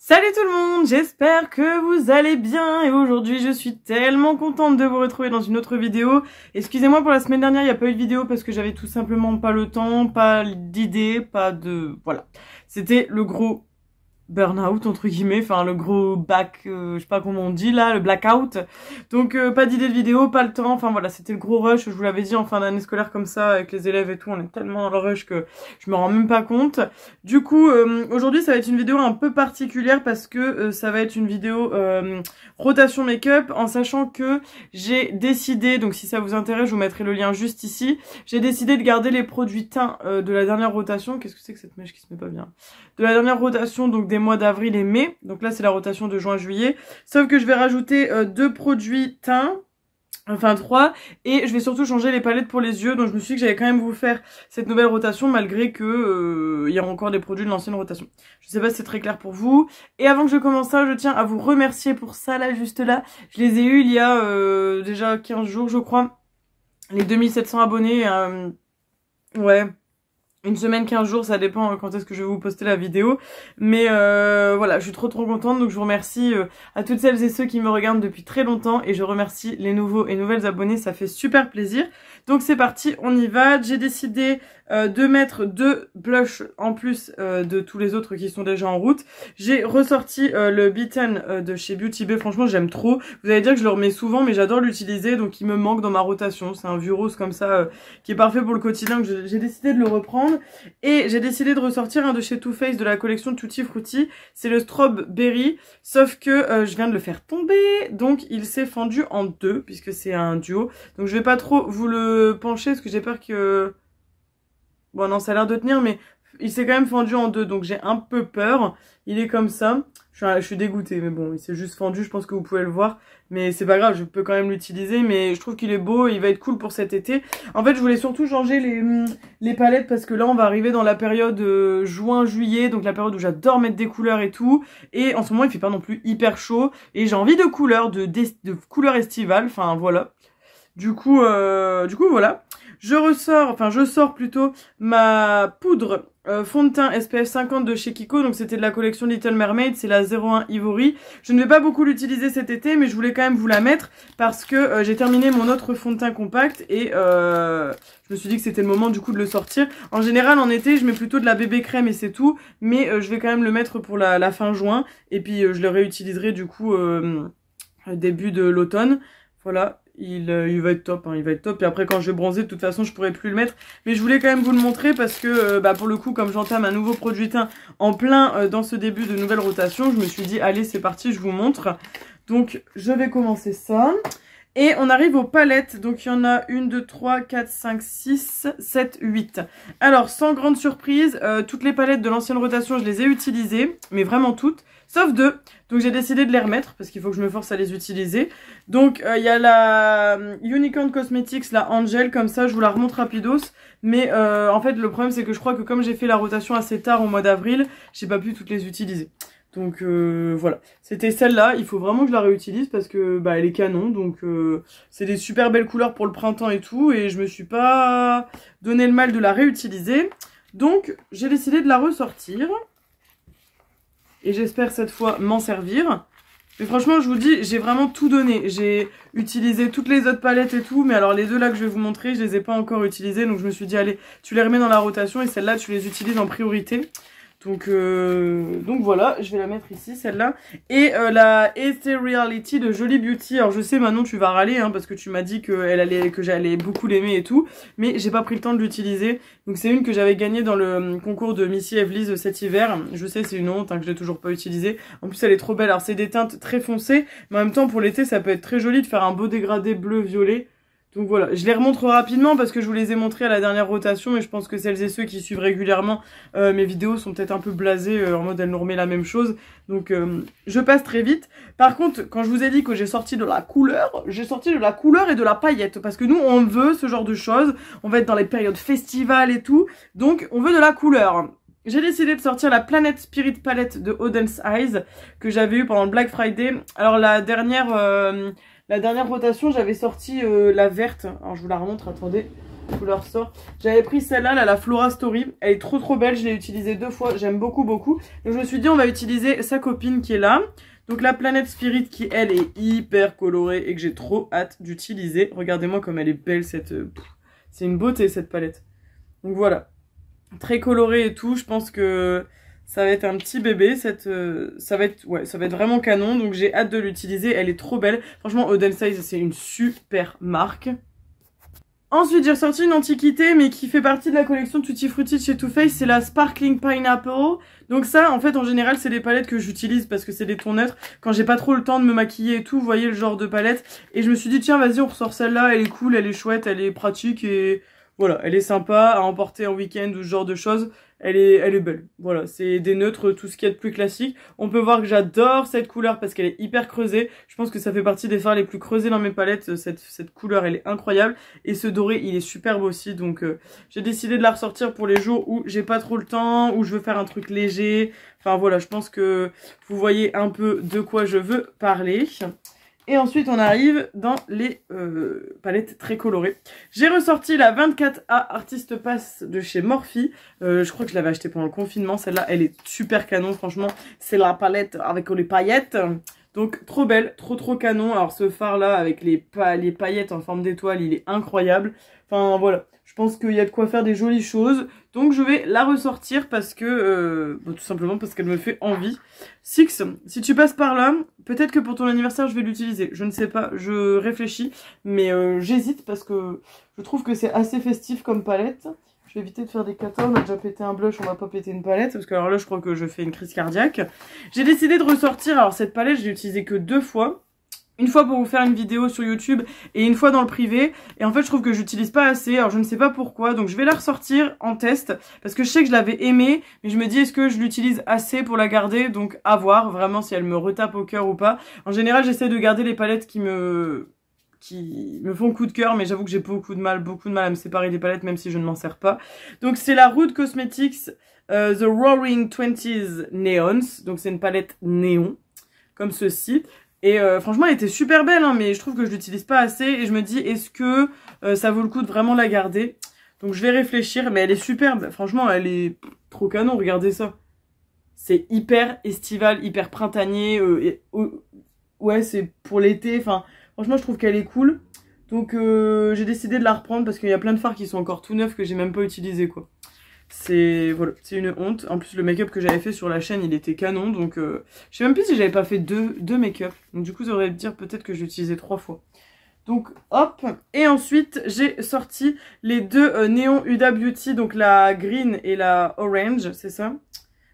Salut tout le monde, j'espère que vous allez bien et aujourd'hui je suis tellement contente de vous retrouver dans une autre vidéo. Excusez-moi pour la semaine dernière, il n'y a pas eu de vidéo parce que j'avais tout simplement pas le temps, pas d'idée, pas de... Voilà. C'était le gros burn-out entre guillemets, enfin le gros back, je sais pas comment on dit là, le blackout. Donc pas d'idée de vidéo, pas le temps, enfin voilà, c'était le gros rush, je vous l'avais dit en fin d'année scolaire comme ça avec les élèves et tout, on est tellement dans le rush que je me rends même pas compte. Du coup aujourd'hui ça va être une vidéo un peu particulière parce que ça va être une vidéo rotation make-up, en sachant que j'ai décidé, donc si ça vous intéresse je vous mettrai le lien juste ici, j'ai décidé de garder les produits teints de la dernière rotation. Qu'est-ce que c'est que cette mèche qui se met pas bien? De la dernière rotation, donc des mois d'avril et mai. Donc là, c'est la rotation de juin-juillet. Sauf que je vais rajouter 2 produits teints. Enfin 3. Et je vais surtout changer les palettes pour les yeux. Donc je me suis dit que j'allais quand même vous faire cette nouvelle rotation malgré que il y aura encore des produits de l'ancienne rotation. Je sais pas si c'est très clair pour vous. Et avant que je commence ça, je tiens à vous remercier pour ça là, juste là. Je les ai eus il y a déjà 15 jours, je crois. Les 2700 abonnés. Ouais. Une semaine, 15 jours, ça dépend quand est-ce que je vais vous poster la vidéo. Mais voilà, je suis trop contente. Donc je vous remercie à toutes celles et ceux qui me regardent depuis très longtemps. Et je remercie les nouveaux et nouvelles abonnés, ça fait super plaisir. Donc c'est parti, on y va. J'ai décidé de mettre 2 blushs en plus de tous les autres qui sont déjà en route. J'ai ressorti le Beaten de chez Beauty Bay. Franchement, j'aime trop. Vous allez dire que je le remets souvent, mais j'adore l'utiliser. Donc il me manque dans ma rotation. C'est un vieux rose comme ça qui est parfait pour le quotidien. Que j'ai décidé de le reprendre. Et j'ai décidé de ressortir un de chez Too Faced de la collection Tutti Frutti. C'est le Strawberry. Sauf que je viens de le faire tomber. Donc il s'est fendu en 2 puisque c'est un duo. Donc je vais pas trop vous le pencher parce que j'ai peur que... Bon non, ça a l'air de tenir, mais il s'est quand même fendu en 2, donc j'ai un peu peur. Il est comme ça. Je suis dégoûtée, mais bon, il s'est juste fendu, je pense que vous pouvez le voir. Mais c'est pas grave, je peux quand même l'utiliser, mais je trouve qu'il est beau et il va être cool pour cet été. En fait, je voulais surtout changer les palettes parce que là, on va arriver dans la période juin-juillet, donc la période où j'adore mettre des couleurs et tout. Et en ce moment, il fait pas non plus hyper chaud. Et j'ai envie de couleurs, de couleurs estivales, enfin voilà. Du coup, voilà. Je sors plutôt ma poudre fond de teint SPF 50 de chez Kiko. Donc c'était de la collection Little Mermaid, c'est la 01 Ivory. Je ne vais pas beaucoup l'utiliser cet été, mais je voulais quand même vous la mettre parce que j'ai terminé mon autre fond de teint compact et je me suis dit que c'était le moment du coup de le sortir. En général en été je mets plutôt de la bébé crème et c'est tout, mais je vais quand même le mettre pour la fin juin et puis je le réutiliserai du coup début de l'automne. Voilà. Il va être top, hein, il va être top. Et après quand je vais bronzer, de toute façon je pourrai plus le mettre. Mais je voulais quand même vous le montrer parce que pour le coup, comme j'entame un nouveau produit teint en plein dans ce début de nouvelle rotation, je me suis dit allez c'est parti, je vous montre. Donc je vais commencer ça. Et on arrive aux palettes, donc il y en a 1, 2, 3, 4, 5, 6, 7, 8. Alors sans grande surprise, toutes les palettes de l'ancienne rotation je les ai utilisées, mais vraiment toutes, sauf 2. Donc j'ai décidé de les remettre parce qu'il faut que je me force à les utiliser. Donc il y a la Unicorn Cosmetics, la Angel, comme ça je vous la remonte rapidos. Mais en fait le problème c'est que je crois que comme j'ai fait la rotation assez tard au mois d'avril, j'ai pas pu toutes les utiliser. Donc voilà, c'était celle-là, il faut vraiment que je la réutilise parce que elle est canon, donc c'est des super belles couleurs pour le printemps et tout, et je me suis pas donné le mal de la réutiliser, donc j'ai décidé de la ressortir, et j'espère cette fois m'en servir. Mais franchement je vous dis, j'ai vraiment tout donné, j'ai utilisé toutes les autres palettes et tout, mais alors les 2 là que je vais vous montrer, je les ai pas encore utilisées, donc je me suis dit allez, tu les remets dans la rotation, et celles-là tu les utilises en priorité. Donc voilà, je vais la mettre ici, celle-là. Et la Ethereality de Jolie Beauty. Alors je sais Manon tu vas râler hein, parce que tu m'as dit que j'allais beaucoup l'aimer et tout. Mais j'ai pas pris le temps de l'utiliser. Donc c'est une que j'avais gagnée dans le concours de Missy Evely's cet hiver. Je sais c'est une honte hein, que je l'ai toujours pas utilisée. En plus elle est trop belle. Alors c'est des teintes très foncées. Mais en même temps pour l'été ça peut être très joli de faire un beau dégradé bleu-violet. Donc voilà, je les remontre rapidement parce que je vous les ai montrés à la dernière rotation et je pense que celles et ceux qui suivent régulièrement mes vidéos sont peut-être un peu blasés en mode elle nous remet la même chose. Donc je passe très vite. Par contre, quand je vous ai dit que j'ai sorti de la couleur, j'ai sorti de la couleur et de la paillette parce que nous on veut ce genre de choses. On va être dans les périodes festivales et tout, donc on veut de la couleur. J'ai décidé de sortir la Planet Spirit Palette de Auden's Eyes que j'avais eu pendant le Black Friday. Alors la dernière rotation, j'avais sorti la verte. Alors je vous la remontre, attendez. couleur sort. J'avais pris celle-là, là, la Flora Story. Elle est trop belle, je l'ai utilisée 2 fois, j'aime beaucoup. Donc je me suis dit on va utiliser sa copine qui est là. Donc la Planète Spirit qui elle est hyper colorée et que j'ai trop hâte d'utiliser. Regardez-moi comme elle est belle cette... c'est une beauté cette palette. Donc voilà. Très colorée et tout, je pense que ça va être un petit bébé, ça va être vraiment canon, donc j'ai hâte de l'utiliser, elle est trop belle. Franchement, Oden Size, c'est une super marque. Ensuite, j'ai ressorti une antiquité, mais qui fait partie de la collection Tutti Frutti de chez Too Faced, c'est la Sparkling Pineapple. Donc ça, en fait, en général, c'est des palettes que j'utilise parce que c'est des tons neutres. Quand j'ai pas trop le temps de me maquiller et tout, vous voyez le genre de palette. Et je me suis dit, tiens, vas-y, on ressort celle-là, elle est cool, elle est chouette, elle est pratique et... voilà, elle est sympa à emporter en week-end ou ce genre de choses. Elle est belle. Voilà, c'est des neutres, tout ce qu'il y a de plus classique. On peut voir que j'adore cette couleur parce qu'elle est hyper creusée. Je pense que ça fait partie des fards les plus creusés dans mes palettes. Cette couleur, elle est incroyable. Et ce doré, il est superbe aussi. Donc, j'ai décidé de la ressortir pour les jours où j'ai pas trop le temps, où je veux faire un truc léger. Enfin, voilà, je pense que vous voyez un peu de quoi je veux parler. Et ensuite, on arrive dans les palettes très colorées. J'ai ressorti la 24A Artist Pass de chez Morphe. Je crois que je l'avais achetée pendant le confinement. Celle-là, elle est super canon, franchement. C'est la palette avec les paillettes. Donc, trop belle, trop canon. Alors, ce phare-là, avec les paillettes en forme d'étoile, il est incroyable. Enfin, voilà. Je pense qu'il y a de quoi faire des jolies choses. Donc, je vais la ressortir parce que... tout simplement parce qu'elle me fait envie. Six, si tu passes par là, peut-être que pour ton anniversaire, je vais l'utiliser. Je ne sais pas, je réfléchis. Mais j'hésite parce que je trouve que c'est assez festif comme palette. Je vais éviter de faire des catas. On a déjà pété un blush, on va pas péter une palette. Parce que alors là, je crois que je fais une crise cardiaque. J'ai décidé de ressortir. Alors, cette palette, je l'ai utilisée que 2 fois. Une fois pour vous faire une vidéo sur YouTube et une fois dans le privé. Et en fait, je trouve que j'utilise pas assez. Alors, je ne sais pas pourquoi. Donc, je vais la ressortir en test. Parce que je sais que je l'avais aimée. Mais je me dis, est-ce que je l'utilise assez pour la garder? Donc, à voir vraiment si elle me retape au cœur ou pas. En général, j'essaie de garder les palettes qui me font coup de cœur. Mais j'avoue que j'ai beaucoup de mal à me séparer des palettes, même si je ne m'en sers pas. Donc, c'est la Rude Cosmetics The Roaring 20s Neons. Donc, c'est une palette néon. Comme ceci. Et franchement, elle était super belle, hein, mais je trouve que je l'utilise pas assez. Et je me dis, est-ce que ça vaut le coup de vraiment la garder? Donc je vais réfléchir, mais elle est superbe. Franchement, elle est trop canon, regardez ça. C'est hyper estival, hyper printanier. Ouais, c'est pour l'été. Enfin, franchement, je trouve qu'elle est cool. Donc j'ai décidé de la reprendre parce qu'il y a plein de fards qui sont encore tout neufs que j'ai même pas utilisés, quoi. C'est voilà, c'est une honte. En plus, le make-up que j'avais fait sur la chaîne, il était canon. Donc, je sais même plus si j'avais pas fait deux make-up. Donc, du coup, ça aurait dire peut-être que j'ai utilisé 3 fois. Donc, hop. Et ensuite, j'ai sorti les 2 néons Huda Beauty. Donc, la green et la orange, c'est ça?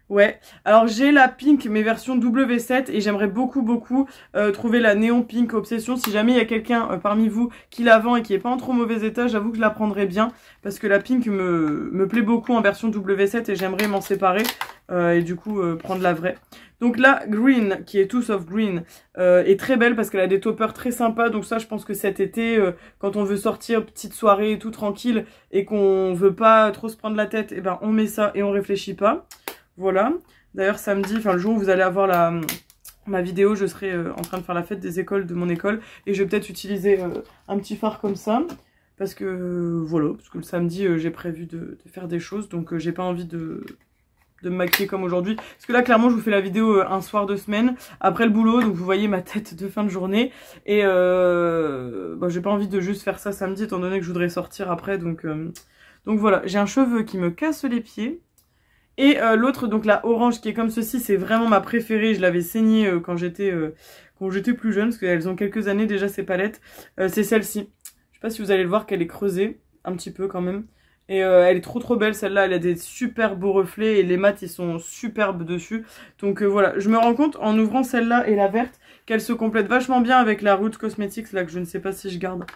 Ouais, alors j'ai la pink mais version W7 et j'aimerais beaucoup trouver la néon pink obsession. Si jamais il y a quelqu'un parmi vous qui la vend et qui est pas en trop mauvais état, j'avoue que je la prendrais bien parce que la pink me plaît beaucoup en version W7 et j'aimerais m'en séparer et du coup prendre la vraie. Donc la green qui est tout sauf green est très belle parce qu'elle a des toppers très sympas. Donc ça je pense que cet été quand on veut sortir petite soirée et tout tranquille et qu'on veut pas trop se prendre la tête, et ben on met ça et on réfléchit pas. Voilà, d'ailleurs samedi, enfin le jour où vous allez avoir ma vidéo, je serai en train de faire la fête des écoles de mon école et je vais peut-être utiliser un petit phare comme ça parce que voilà, parce que le samedi j'ai prévu de faire des choses donc j'ai pas envie de me maquiller comme aujourd'hui parce que là clairement je vous fais la vidéo un soir de semaine après le boulot donc vous voyez ma tête de fin de journée et j'ai pas envie de juste faire ça samedi étant donné que je voudrais sortir après donc voilà, j'ai un cheveu qui me casse les pieds. Et l'autre, donc la orange qui est comme ceci, c'est vraiment ma préférée. Je l'avais saignée quand j'étais plus jeune, parce qu'elles ont quelques années déjà ces palettes. C'est celle-ci. Je sais pas si vous allez le voir qu'elle est creusée, un petit peu quand même. Et elle est trop belle celle-là, elle a des super beaux reflets et les mats ils sont superbes dessus. Donc voilà, je me rends compte en ouvrant celle-là et la verte qu'elles se complètent vachement bien avec la Rude Cosmetics là que je ne sais pas si je garde.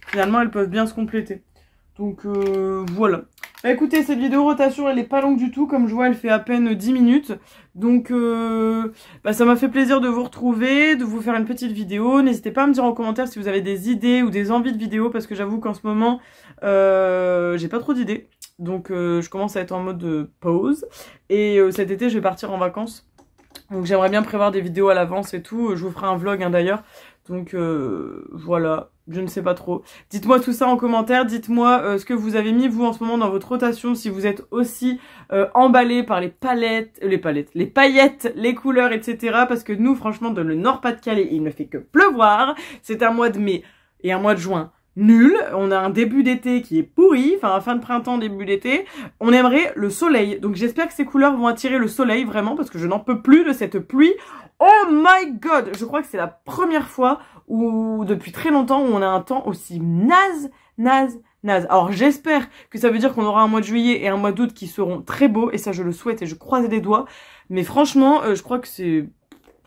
Finalement elles peuvent bien se compléter. Donc voilà. Bah écoutez, cette vidéo rotation elle est pas longue du tout, comme je vois elle fait à peine 10 minutes. Donc ça m'a fait plaisir de vous retrouver, de vous faire une petite vidéo. N'hésitez pas à me dire en commentaire si vous avez des idées ou des envies de vidéos parce que j'avoue qu'en ce moment j'ai pas trop d'idées. Donc je commence à être en mode pause. Et cet été je vais partir en vacances. Donc j'aimerais bien prévoir des vidéos à l'avance et tout. Je vous ferai un vlog hein, d'ailleurs. Donc voilà. je ne sais pas trop. Dites-moi tout ça en commentaire, dites-moi ce que vous avez mis vous en ce moment dans votre rotation, si vous êtes aussi emballé par les paillettes, les couleurs, etc. Parce que nous, franchement, dans le Nord-Pas-de-Calais, il ne fait que pleuvoir. C'est un mois de mai et un mois de juin nul. On a un début d'été qui est pourri, enfin fin de printemps, début d'été. On aimerait le soleil. Donc j'espère que ces couleurs vont attirer le soleil vraiment parce que je n'en peux plus de cette pluie. Oh my god! Je crois que c'est la première fois ou depuis très longtemps où on a un temps aussi naze. Alors j'espère que ça veut dire qu'on aura un mois de juillet et un mois d'août qui seront très beaux et ça je le souhaite et je croise les doigts. Mais franchement, je crois que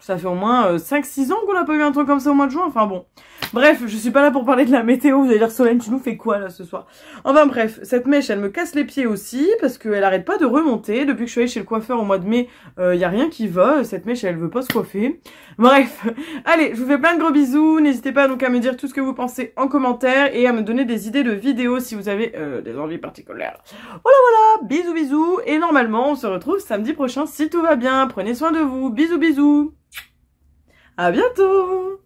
ça fait au moins 5-6 ans qu'on n'a pas eu un truc comme ça au mois de juin. Enfin bon. Bref, je suis pas là pour parler de la météo. Vous allez dire, Solène, tu nous fais quoi là ce soir? Enfin bref, cette mèche, elle me casse les pieds aussi parce qu'elle arrête pas de remonter. Depuis que je suis allée chez le coiffeur au mois de mai, y a rien qui va. Cette mèche, elle veut pas se coiffer. Bref, allez, je vous fais plein de gros bisous. N'hésitez pas donc à me dire tout ce que vous pensez en commentaire et à me donner des idées de vidéos si vous avez des envies particulières. Voilà, bisous bisous. Et normalement, on se retrouve samedi prochain si tout va bien. Prenez soin de vous. Bisous bisous. À bientôt.